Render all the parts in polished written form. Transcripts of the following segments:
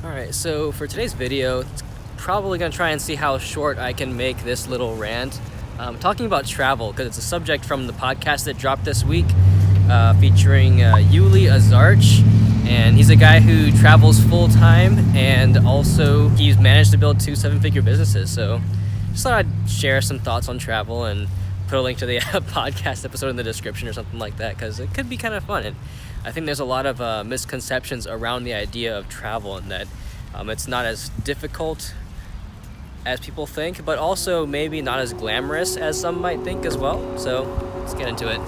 Alright, so for today's video, it's probably going to try and see how short I can make this little rant. Talking about travel, because it's a subject from the podcast that dropped this week, featuring Yuli Azarch, and he's a guy who travels full-time, and also he's managed to build 2 7-figure businesses, so just thought I'd share some thoughts on travel and put a link to the podcast episode in the description or something like that, because it could be kind of fun. And I think there's a lot of misconceptions around the idea of travel, and that it's not as difficult as people think, but also maybe not as glamorous as some might think as well. So let's get into it.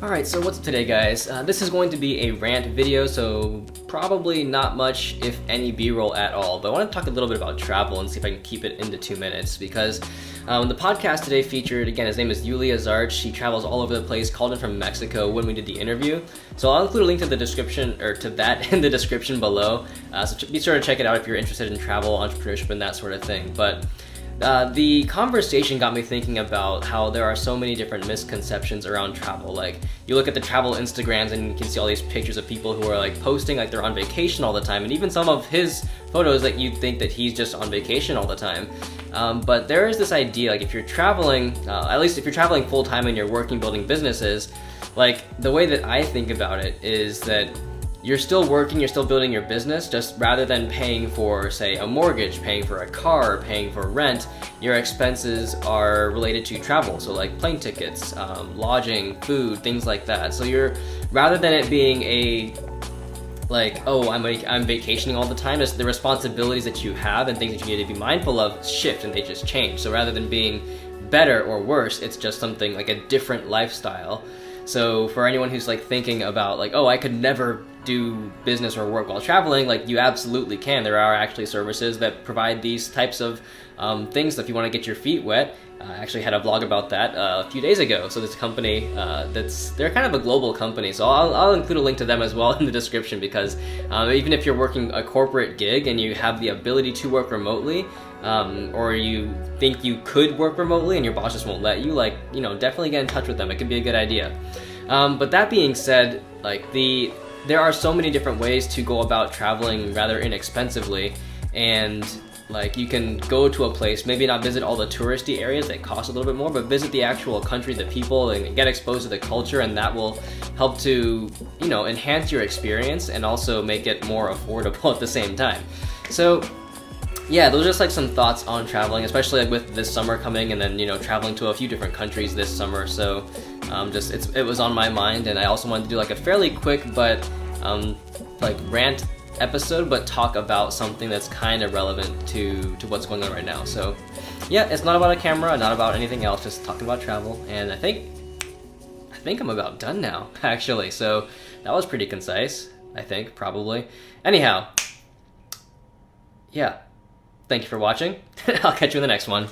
Alright, so what's up today, guys? This is going to be a rant video, so probably not much, if any, B-roll at all, but I want to talk a little bit about travel and see if I can keep it into 2 minutes, because the podcast today featured, again, his name is Yuli Azarch. He travels all over the place, called in from Mexico when we did the interview, so I'll include a link to the description, or to that in the description below, so be sure to check it out if you're interested in travel, entrepreneurship, and that sort of thing. But the conversation got me thinking about how there are so many different misconceptions around travel. Like, you look at the travel Instagrams and you can see all these pictures of people who are like posting like they're on vacation all the time, and even some of his photos that you'd think that he's just on vacation all the time. But there is this idea, like, if you're traveling, at least if you're traveling full-time and you're working building businesses, like, the way that I think about it is that you're still working, you're still building your business, just rather than paying for, say, a mortgage, paying for a car, paying for rent, your expenses are related to travel. So like plane tickets, lodging, food, things like that. So you're, rather than it being a, like, oh, I'm vacationing all the time, it's the responsibilities that you have and things that you need to be mindful of shift, and they just change. So rather than being better or worse, it's just something like a different lifestyle. So for anyone who's like thinking about like, oh, I could never do business or work while traveling, like, you absolutely can. There are actually services that provide these types of things if you want to get your feet wet. I actually had a vlog about that a few days ago. So this company, they're kind of a global company, so I'll include a link to them as well in the description, because even if you're working a corporate gig and you have the ability to work remotely, or you think you could work remotely and your boss just won't let you, like, you know, definitely get in touch with them. It could be a good idea. But that being said, like, there are so many different ways to go about traveling rather inexpensively, and like, you can go to a place, maybe not visit all the touristy areas that cost a little bit more, but visit the actual country, the people, and get exposed to the culture, and that will help to, you know, enhance your experience and also make it more affordable at the same time. So yeah, those are just like some thoughts on traveling, especially like with this summer coming, and then, you know, traveling to a few different countries this summer. So it was on my mind, and I also wanted to do like a fairly quick but like rant episode, but talk about something that's kind of relevant to what's going on right now. So yeah, it's not about a camera, not about anything else, just talking about travel. And I think I'm about done now, actually. So that was pretty concise, I think, probably. Anyhow, yeah. Thank you for watching. I'll catch you in the next one.